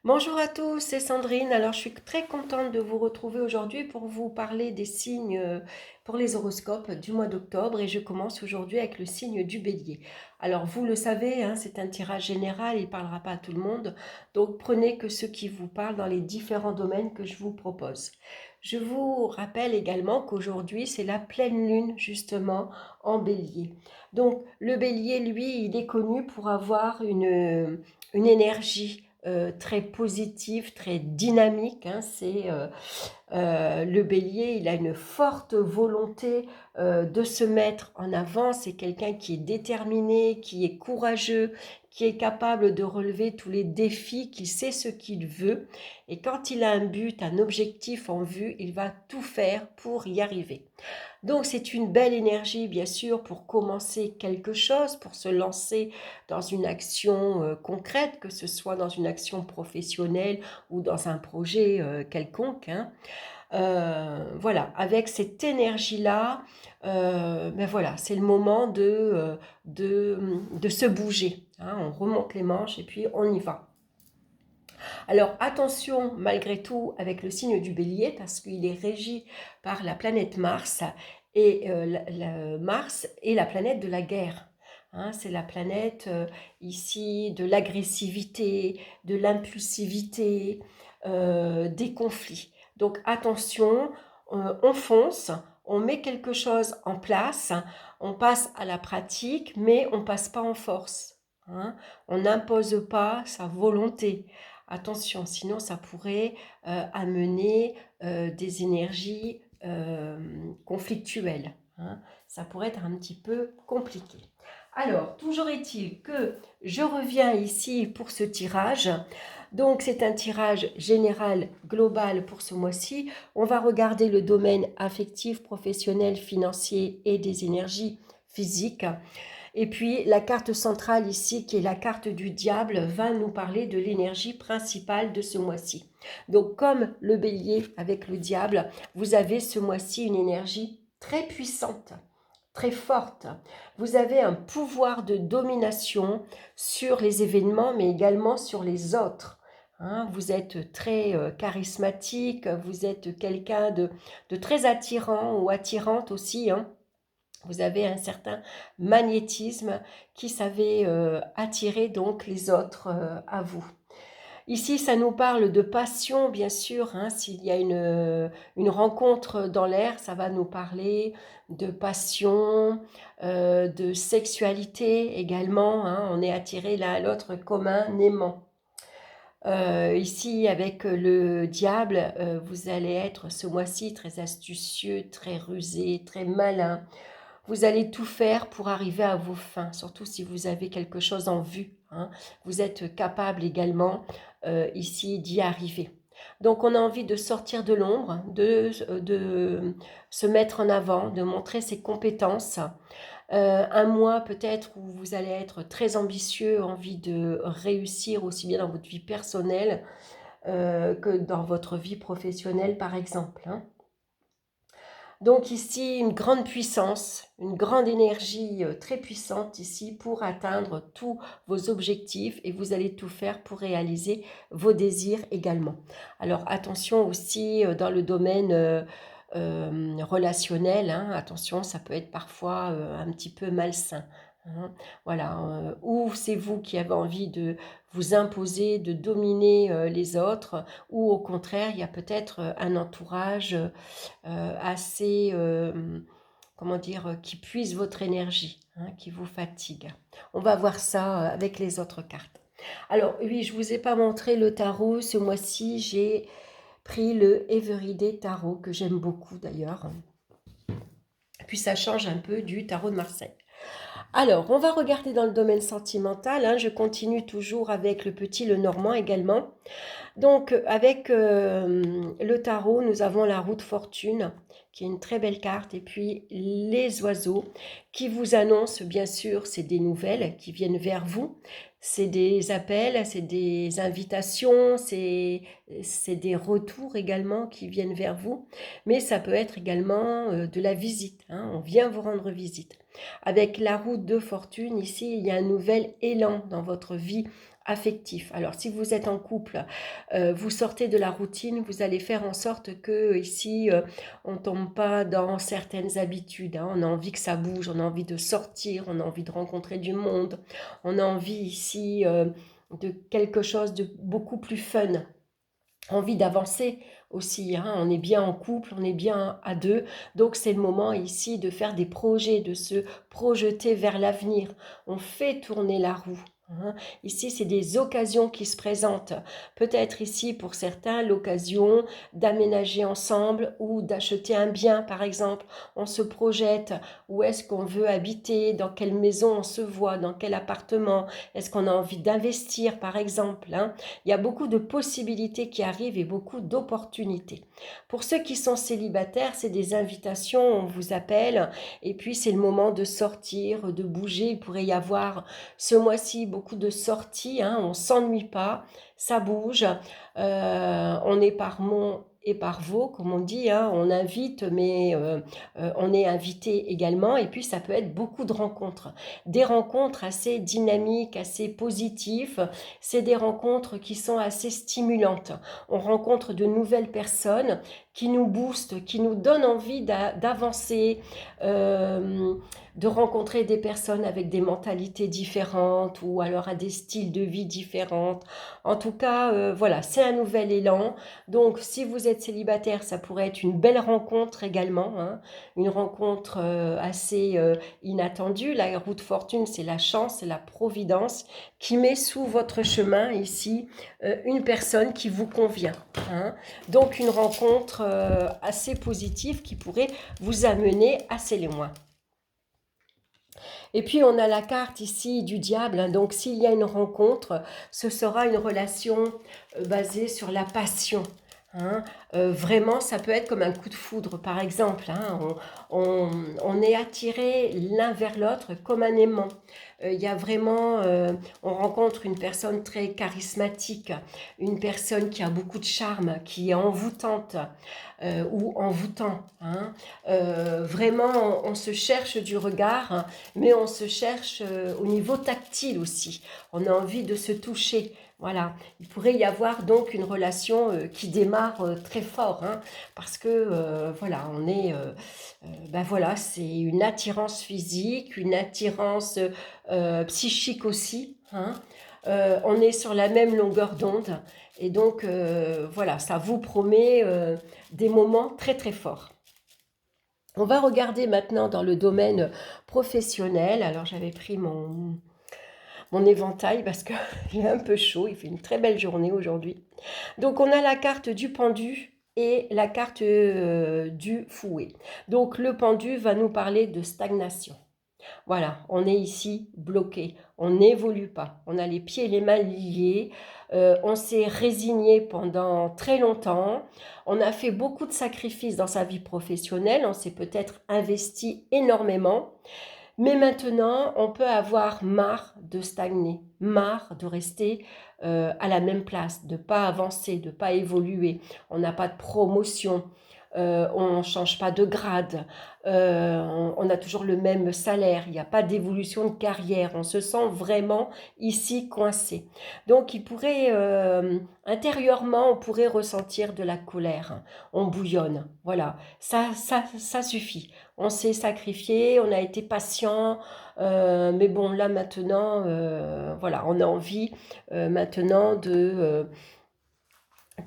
Bonjour à tous, c'est Sandrine. Alors, je suis très contente de vous retrouver aujourd'hui pour vous parler des signes pour les horoscopes du mois d'octobre et je commence aujourd'hui avec le signe du Bélier. Alors, vous le savez, hein, c'est un tirage général, il ne parlera pas à tout le monde, donc prenez que ceux qui vous parlent dans les différents domaines que je vous propose. Je vous rappelle également qu'aujourd'hui, c'est la pleine lune justement en Bélier. Donc, le Bélier, lui, il est connu pour avoir une énergie très positive, très dynamique. Hein, le bélier, il a une forte volonté de se mettre en avant. C'est quelqu'un qui est déterminé, qui est courageux, qui est capable de relever tous les défis, qui sait ce qu'il veut. Et quand il a un but, un objectif en vue, il va tout faire pour y arriver. Donc c'est une belle énergie, bien sûr, pour commencer quelque chose, pour se lancer dans une action concrète, que ce soit dans une action professionnelle ou dans un projet quelconque. Hein. Voilà, avec cette énergie-là, ben voilà, c'est le moment de se bouger. Hein. On remonte les manches et puis on y va. Alors attention malgré tout avec le signe du bélier parce qu'il est régi par la planète Mars et Mars est la planète de la guerre. Hein, c'est la planète ici de l'agressivité, de l'impulsivité, des conflits. Donc attention, on fonce, on met quelque chose en place, on passe à la pratique, mais on passe pas en force. Hein. On n'impose pas sa volonté. Attention, sinon ça pourrait amener des énergies conflictuelles. Hein. Ça pourrait être un petit peu compliqué. Alors, toujours est-il que je reviens ici pour ce tirage. Donc, c'est un tirage général, global pour ce mois-ci. On va regarder le domaine affectif, professionnel, financier et des énergies physiques. Et puis la carte centrale ici, qui est la carte du diable, va nous parler de l'énergie principale de ce mois-ci. Donc comme le bélier avec le diable, vous avez ce mois-ci une énergie très puissante, très forte. Vous avez un pouvoir de domination sur les événements, mais également sur les autres. Hein, vous êtes très charismatique, vous êtes quelqu'un de très attirant ou attirante aussi, hein. Vous avez un certain magnétisme qui savait attirer donc les autres à vous. Ici, ça nous parle de passion, bien sûr. Hein, s'il y a une rencontre dans l'air, ça va nous parler de passion, de sexualité également. Hein, on est attiré l'un à l'autre comme un aimant. Ici, avec le diable, vous allez être ce mois-ci très astucieux, très rusé, très malin. Vous allez tout faire pour arriver à vos fins, surtout si vous avez quelque chose en vue. Hein. Vous êtes capable également ici d'y arriver. Donc on a envie de sortir de l'ombre, de se mettre en avant, de montrer ses compétences. Un mois peut-être où vous allez être très ambitieux, envie de réussir aussi bien dans votre vie personnelle que dans votre vie professionnelle par exemple. Hein. Donc ici, une grande puissance, une grande énergie très puissante ici pour atteindre tous vos objectifs et vous allez tout faire pour réaliser vos désirs également. Alors attention aussi dans le domaine relationnel, hein, attention, ça peut être parfois un petit peu malsain. Hein, voilà, ou c'est vous qui avez envie de vous imposer, de dominer les autres, ou au contraire, il y a peut-être un entourage assez, comment dire, qui puise votre énergie, hein, qui vous fatigue. On va voir ça avec les autres cartes. Alors oui, je ne vous ai pas montré le tarot. Ce mois-ci, j'ai pris le Everyday Tarot, que j'aime beaucoup d'ailleurs. Puis ça change un peu du tarot de Marseille. Alors, on va regarder dans le domaine sentimental. Hein, je continue toujours avec le petit Lenormand également. Donc, avec le tarot, nous avons la roue de fortune, qui est une très belle carte, et puis les oiseaux, qui vous annoncent, bien sûr, c'est des nouvelles qui viennent vers vous, c'est des appels, c'est des invitations, c'est des retours également qui viennent vers vous, mais ça peut être également de la visite, hein, on vient vous rendre visite. Avec la roue de fortune, ici, il y a un nouvel élan dans votre vie affectif. Alors, si vous êtes en couple, vous sortez de la routine, vous allez faire en sorte que ici, on ne tombe pas dans certaines habitudes, hein. On a envie que ça bouge, on a envie de sortir, on a envie de rencontrer du monde, on a envie ici de quelque chose de beaucoup plus fun, envie d'avancer aussi, hein. On est bien en couple, on est bien à deux, donc c'est le moment ici de faire des projets, de se projeter vers l'avenir. On fait tourner la roue, hein. Ici, c'est des occasions qui se présentent. Peut-être ici, pour certains, l'occasion d'aménager ensemble ou d'acheter un bien, par exemple. On se projette, où est-ce qu'on veut habiter, dans quelle maison on se voit, dans quel appartement, est-ce qu'on a envie d'investir, par exemple, hein. Il y a beaucoup de possibilités qui arrivent et beaucoup d'opportunités. Pour ceux qui sont célibataires, c'est des invitations, on vous appelle, et puis c'est le moment de sortir, de bouger. Il pourrait y avoir ce mois-ci beaucoup de sorties, hein, on ne s'ennuie pas, ça bouge, on est par Mont et par Vaux, comme on dit, hein, on invite, mais on est invité également, et puis ça peut être beaucoup de rencontres, des rencontres assez dynamiques, assez positives, c'est des rencontres qui sont assez stimulantes, on rencontre de nouvelles personnes qui nous boostent, qui nous donnent envie d'avancer, de rencontrer des personnes avec des mentalités différentes ou alors à des styles de vie différents. En tout cas, voilà, c'est un nouvel élan. Donc, si vous êtes célibataire, ça pourrait être une belle rencontre également, hein, une rencontre assez inattendue. La roue de fortune, c'est la chance, c'est la providence qui met sous votre chemin ici une personne qui vous convient, hein. Donc, une rencontre assez positive qui pourrait vous amener assez loin. Et puis on a la carte ici du diable, hein. Donc s'il y a une rencontre, ce sera une relation basée sur la passion, hein. Vraiment, ça peut être comme un coup de foudre, par exemple, hein. On est attiré l'un vers l'autre comme un aimant. Il y a vraiment, on rencontre une personne très charismatique, une personne qui a beaucoup de charme, qui est envoûtante ou envoûtant, hein. Vraiment, on se cherche du regard, mais on se cherche au niveau tactile aussi. On a envie de se toucher. Voilà, il pourrait y avoir donc une relation qui démarre très fort, hein, parce que voilà, on est, ben voilà, c'est une attirance physique, une attirance psychique aussi, hein. On est sur la même longueur d'onde et donc voilà, ça vous promet des moments très très forts. On va regarder maintenant dans le domaine professionnel. Alors j'avais pris mon éventail parce que j'ai un peu chaud, il fait une très belle journée aujourd'hui. Donc on a la carte du pendu et la carte du fouet. Donc le pendu va nous parler de stagnation. Voilà, on est ici bloqué, on n'évolue pas, on a les pieds et les mains liés, on s'est résigné pendant très longtemps, on a fait beaucoup de sacrifices dans sa vie professionnelle, on s'est peut-être investi énormément, mais maintenant, on peut avoir marre de stagner, marre de rester à la même place, de ne pas avancer, de ne pas évoluer. On n'a pas de promotion, on ne change pas de grade, on a toujours le même salaire, il n'y a pas d'évolution de carrière, on se sent vraiment ici coincé. Donc, intérieurement, on pourrait ressentir de la colère, on bouillonne, voilà, ça suffit. On s'est sacrifié, on a été patient, mais bon, là maintenant, voilà, on a envie maintenant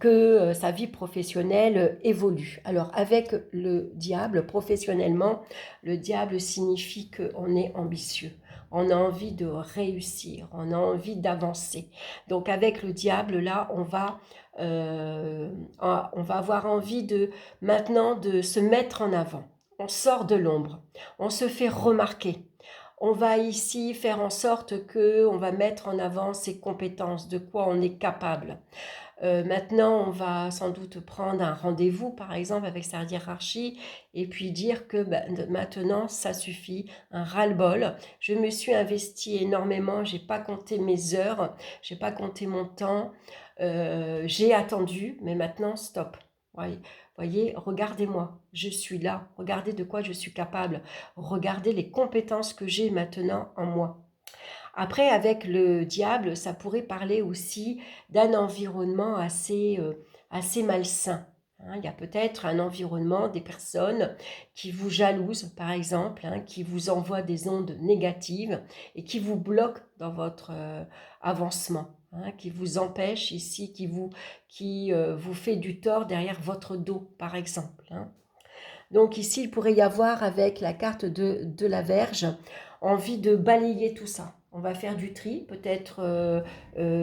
que sa vie professionnelle évolue. Alors, avec le diable, professionnellement, le diable signifie qu'on est ambitieux. On a envie de réussir, on a envie d'avancer. Donc, avec le diable, là, on va avoir envie maintenant de se mettre en avant. On sort de l'ombre, on se fait remarquer. On va ici faire en sorte qu'on va mettre en avant ses compétences, de quoi on est capable. Maintenant, on va sans doute prendre un rendez-vous, par exemple, avec sa hiérarchie, et puis dire que maintenant, ça suffit, un ras-le-bol. Je me suis investie énormément, j'ai pas compté mes heures, j'ai pas compté mon temps, j'ai attendu, mais maintenant, stop. Voyez, regardez-moi, je suis là, regardez de quoi je suis capable, regardez les compétences que j'ai maintenant en moi. Après, avec le diable, ça pourrait parler aussi d'un environnement assez malsain. Hein. Il y a peut-être un environnement, des personnes qui vous jalousent, par exemple, hein, qui vous envoient des ondes négatives et qui vous bloquent dans votre avancement, hein, qui vous empêchent ici, qui vous fait du tort derrière votre dos, par exemple. Hein. Donc ici, il pourrait y avoir, avec la carte de la Vierge, envie de balayer tout ça. On va faire du tri, peut-être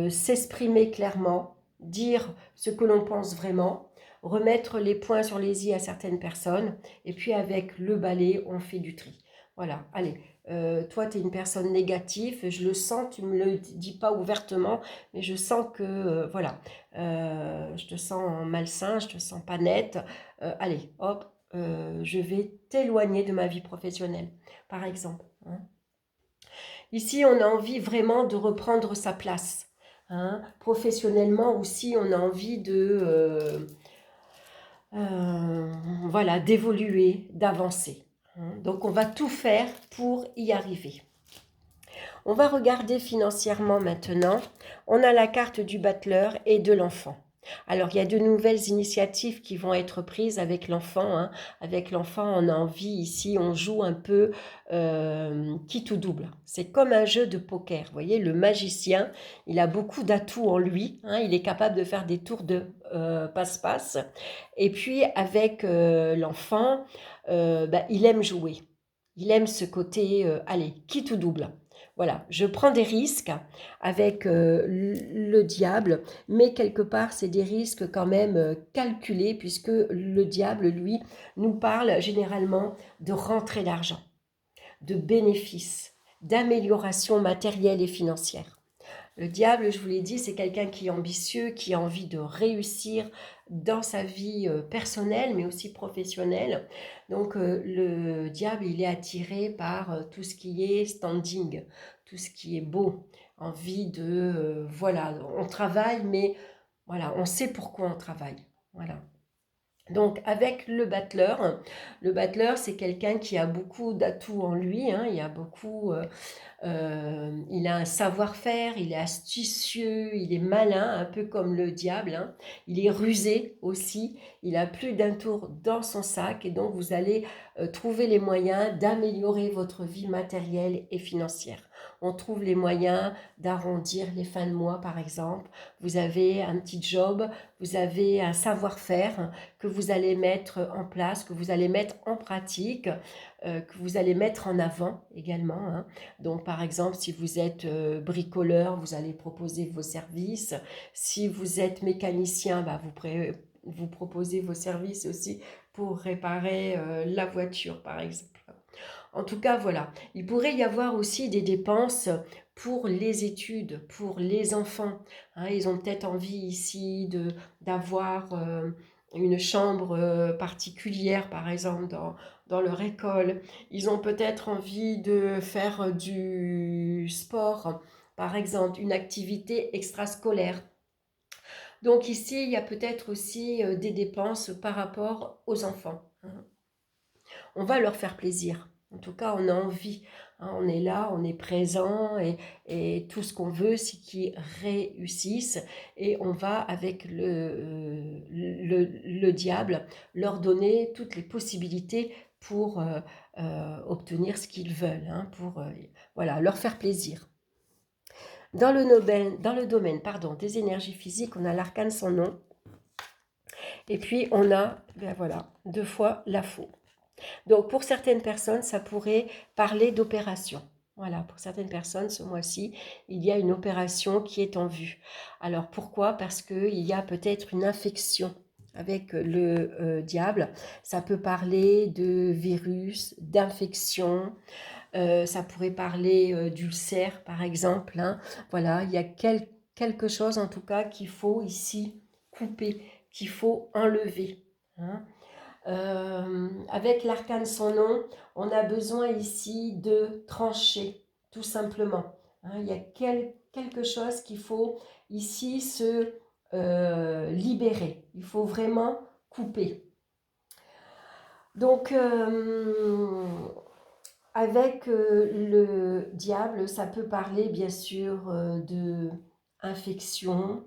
s'exprimer clairement, dire ce que l'on pense vraiment, remettre les points sur les i à certaines personnes, et puis avec le balai, on fait du tri. Voilà, allez, toi, tu es une personne négative, je le sens, tu ne me le dis pas ouvertement, mais je sens que, voilà, je te sens malsain, je te sens pas nette. Allez, hop, je vais t'éloigner de ma vie professionnelle, par exemple. Hein. Ici, on a envie vraiment de reprendre sa place. Hein. Professionnellement aussi, on a envie voilà, d'évoluer, d'avancer. Hein. Donc, on va tout faire pour y arriver. On va regarder financièrement maintenant. On a la carte du battleur et de l'enfant. Alors, il y a de nouvelles initiatives qui vont être prises avec l'enfant. Hein. Avec l'enfant, on a envie ici, on joue un peu quitte ou double. C'est comme un jeu de poker. Vous voyez, le magicien, il a beaucoup d'atouts en lui. Hein. Il est capable de faire des tours de passe-passe. Et puis, avec l'enfant, il aime jouer. Il aime ce côté, allez, quitte ou double. Voilà, je prends des risques avec le diable, mais quelque part, c'est des risques quand même calculés, puisque le diable, lui, nous parle généralement de rentrée d'argent, de bénéfices, d'amélioration matérielle et financière. Le diable, je vous l'ai dit, c'est quelqu'un qui est ambitieux, qui a envie de réussir dans sa vie personnelle, mais aussi professionnelle. Donc le diable, il est attiré par tout ce qui est standing, tout ce qui est beau, envie de... voilà, on travaille, mais voilà, on sait pourquoi on travaille. Voilà. Donc avec le battleur c'est quelqu'un qui a beaucoup d'atouts en lui, hein, il y a beaucoup... il a un savoir-faire, il est astucieux, il est malin, un peu comme le diable. Hein. Il est rusé aussi, il a plus d'un tour dans son sac et donc vous allez trouver les moyens d'améliorer votre vie matérielle et financière. On trouve les moyens d'arrondir les fins de mois par exemple. Vous avez un petit job, vous avez un savoir-faire que vous allez mettre en place, que vous allez mettre en pratique, que vous allez mettre en avant également. Hein. Donc, par exemple, si vous êtes bricoleur, vous allez proposer vos services. Si vous êtes mécanicien, vous proposez vos services aussi pour réparer la voiture, par exemple. En tout cas, voilà. Il pourrait y avoir aussi des dépenses pour les études, pour les enfants. Hein, ils ont peut-être envie ici d'avoir une chambre particulière, par exemple, dans leur école. Ils ont peut-être envie de faire du sport, par exemple, une activité extrascolaire. Donc ici, il y a peut-être aussi des dépenses par rapport aux enfants. Hein. On va leur faire plaisir. En tout cas, on a envie. Hein, on est là, on est présent et tout ce qu'on veut, c'est qu'ils réussissent. Et on va, avec le diable, leur donner toutes les possibilités pour obtenir ce qu'ils veulent, hein, pour voilà, leur faire plaisir. Dans le domaine des énergies physiques, on a l'arcane sans nom. Et puis, on a, voilà, 2 fois la faux. Donc, pour certaines personnes, ça pourrait parler d'opération. Voilà, pour certaines personnes, ce mois-ci, il y a une opération qui est en vue. Alors, pourquoi? Parce qu'il y a peut-être une infection avec le diable. Ça peut parler de virus, d'infection. Ça pourrait parler d'ulcère, par exemple. Hein. Voilà, il y a quelque chose, en tout cas, qu'il faut ici couper, qu'il faut enlever. Hein. Avec l'arcane sans nom, on a besoin ici de trancher, tout simplement. Hein, il y a quelque chose qu'il faut ici se libérer. Il faut vraiment couper. Donc, Avec le diable, ça peut parler bien sûr de infection,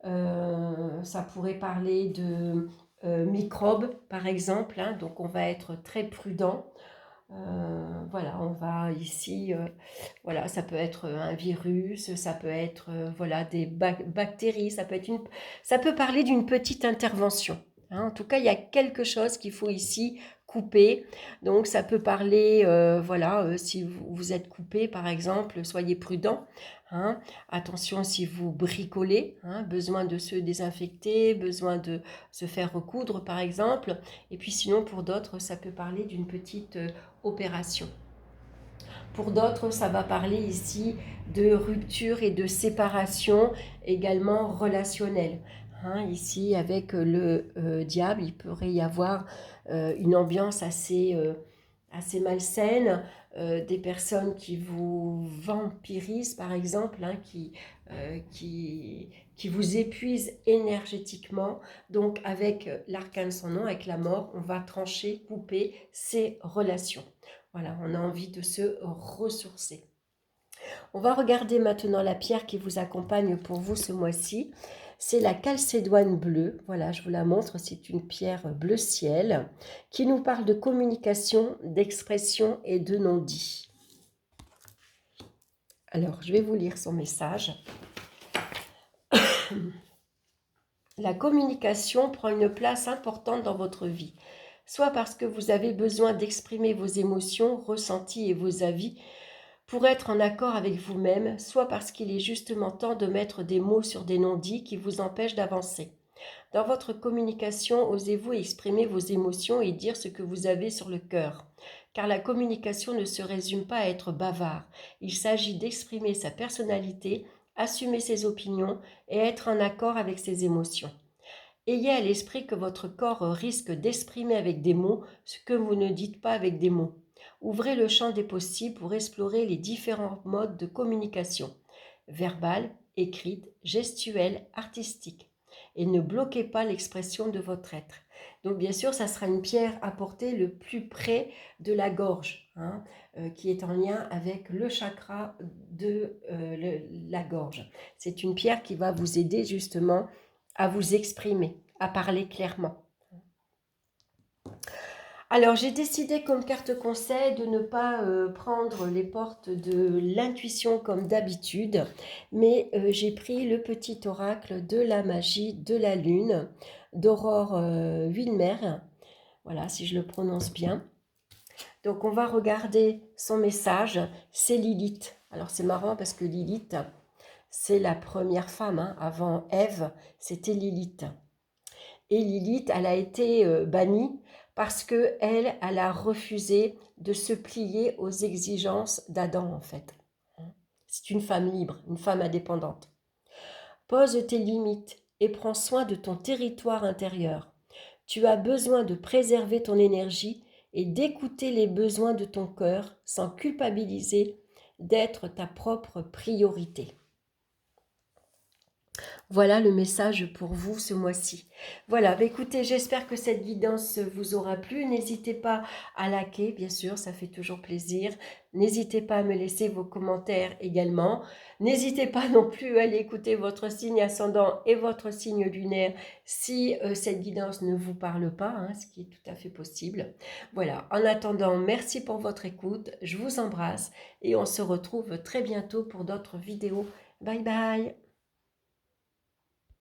ça pourrait parler de microbes par exemple, hein, donc on va être très prudent. Voilà, on va ici, voilà, ça peut être un virus, ça peut être voilà, des bactéries, ça peut parler d'une petite intervention, hein. En tout cas, il y a quelque chose qu'il faut ici couper. Donc, ça peut parler, voilà, si vous êtes coupé, par exemple, soyez prudent, hein. Attention si vous bricolez, hein, besoin de se désinfecter, besoin de se faire recoudre, par exemple. Et puis sinon, pour d'autres, ça peut parler d'une petite opération. Pour d'autres, ça va parler ici de rupture et de séparation également relationnelle. Hein, ici, avec le diable, il pourrait y avoir une ambiance assez malsaine, des personnes qui vous vampirisent, par exemple, hein, qui vous épuisent énergétiquement. Donc, avec l'arcane sans nom, avec la mort, on va trancher, couper ces relations. Voilà, on a envie de se ressourcer. On va regarder maintenant la pierre qui vous accompagne pour vous ce mois-ci. C'est la calcédoine bleue. Voilà, je vous la montre. C'est une pierre bleu ciel qui nous parle de communication, d'expression et de non-dit. Alors, je vais vous lire son message. La communication prend une place importante dans votre vie, soit parce que vous avez besoin d'exprimer vos émotions, ressentis et vos avis pour être en accord avec vous-même, soit parce qu'il est justement temps de mettre des mots sur des non-dits qui vous empêchent d'avancer. Dans votre communication, osez-vous exprimer vos émotions et dire ce que vous avez sur le cœur. Car la communication ne se résume pas à être bavard. Il s'agit d'exprimer sa personnalité, assumer ses opinions et être en accord avec ses émotions. Ayez à l'esprit que votre corps risque d'exprimer avec des mots ce que vous ne dites pas avec des mots. Ouvrez le champ des possibles pour explorer les différents modes de communication, verbale, écrite, gestuelle, artistique. Et ne bloquez pas l'expression de votre être. Donc bien sûr, ça sera une pierre à porter le plus près de la gorge, hein, qui est en lien avec le chakra de la gorge. C'est une pierre qui va vous aider justement à vous exprimer, à parler clairement. Alors, j'ai décidé comme carte conseil de ne pas prendre les portes de l'intuition comme d'habitude, mais j'ai pris le petit oracle de la magie de la lune d'Aurore Wilmer. Voilà, si je le prononce bien. Donc, on va regarder son message. C'est Lilith. Alors, c'est marrant parce que Lilith, c'est la première femme, hein. Avant Ève, c'était Lilith. Et Lilith, elle a été bannie parce qu'elle a refusé de se plier aux exigences d'Adam, en fait. C'est une femme libre, une femme indépendante. Pose tes limites et prends soin de ton territoire intérieur. Tu as besoin de préserver ton énergie et d'écouter les besoins de ton cœur sans culpabiliser, d'être ta propre priorité. Voilà le message pour vous ce mois-ci. Voilà, écoutez, j'espère que cette guidance vous aura plu. N'hésitez pas à liker, bien sûr, ça fait toujours plaisir. N'hésitez pas à me laisser vos commentaires également. N'hésitez pas non plus à aller écouter votre signe ascendant et votre signe lunaire si cette guidance ne vous parle pas, hein, ce qui est tout à fait possible. Voilà, en attendant, merci pour votre écoute. Je vous embrasse et on se retrouve très bientôt pour d'autres vidéos. Bye bye!